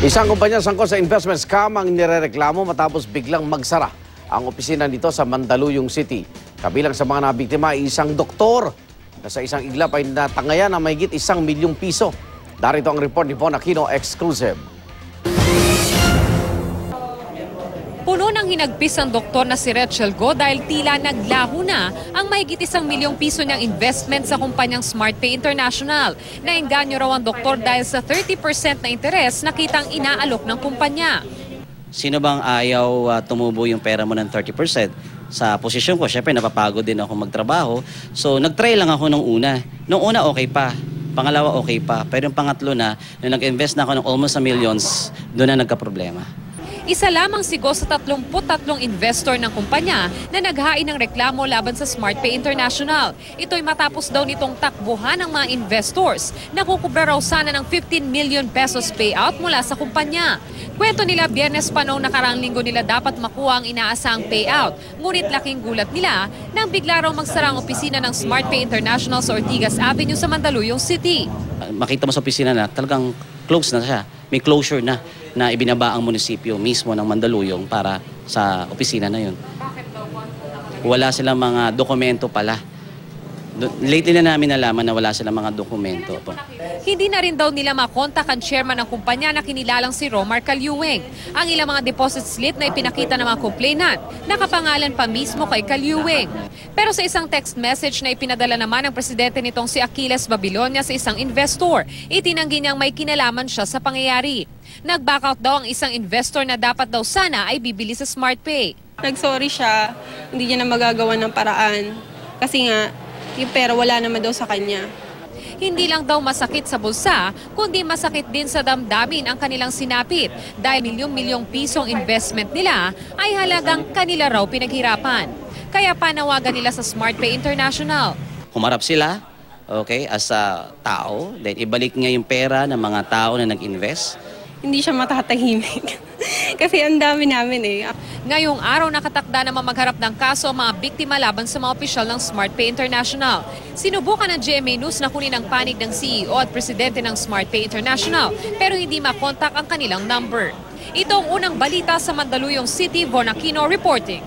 Isang kumpanya sangkot sa investment scam ang nirereklamo matapos biglang magsara ang opisina nito sa Mandaluyong City. Kabilang sa mga nabiktima ay isang doktor na sa isang iglap ay natangayan na mahigit 1 milyong piso. Darito ang report ni Von Aquino, exclusive. Puno ng hinagpis ang doktor na si Rachel Go dahil tila naglaho na ang mahigit 1 milyong piso niyang investment sa kumpanyang SmartPay International. Naengganyo raw ang doktor dahil sa 30% na interes na kitang inaalok ng kumpanya. Sino bang ayaw tumubo yung pera mo ng 30%? Sa posisyon ko, syempre napapagod din ako magtrabaho. So nag-try lang ako nung una. Nung una okay pa. Pangalawa okay pa. Pero yung pangatlo na, nung nag-invest na ako ng almost millions, doon na nagka-problema. Isa lamang si Go sa 33 investor ng kumpanya na naghain ng reklamo laban sa SmartPay International. Ito'y matapos daw nitong takbuhan ng mga investors na kukubra raw sana ng 15 million pesos payout mula sa kumpanya. Kwento nila, Biyernes pa noong nakaraang linggo nila dapat makuha ang inaasahang payout. Ngunit laking gulat nila nang bigla raw magsara ang opisina ng SmartPay International sa Ortigas Avenue sa Mandaluyong City. Makita mo sa opisina na talagang close na siya. May closure na ibinaba ang munisipyo mismo ng Mandaluyong para sa opisina na yun. Wala silang mga dokumento pala. Lately na namin nalaman na wala silang mga dokumento. Hindi na rin daw nila makontak ang chairman ng kumpanya na kinilalang si Romar Calyueng. Ang ilang mga deposit slip na ipinakita ng mga complainant, nakapangalan pa mismo kay Calyueng. Pero sa isang text message na ipinadala naman ng presidente nitong si Achilles Babilonia sa isang investor, itinanggi niyang may kinalaman siya sa pangyayari. Nag-back out daw ang isang investor na dapat daw sana ay bibili sa SmartPay. Nagsorry siya, hindi niya na magagawa ng paraan. Kasi nga, yung pera wala naman daw sa kanya. Hindi lang daw masakit sa bulsa, kundi masakit din sa damdamin ang kanilang sinapit dahil milyong-milyong pisong investment nila ay halagang kanila raw pinaghirapan. Kaya panawagan nila sa SmartPay International. Humarap sila, okay, as a tao, then ibalik niya yung pera ng mga tao na nag-invest. Hindi siya matatahimik. Kasi ang dami namin eh. Ngayong araw nakatakda naman magharap ng kaso ang mga biktima laban sa mga opisyal ng SmartPay International. Sinubukan ng GMA News na kunin ang panig ng CEO at presidente ng SmartPay International pero hindi makontak ang kanilang number. Ito ang unang balita sa Mandaluyong City. Von Aquino reporting.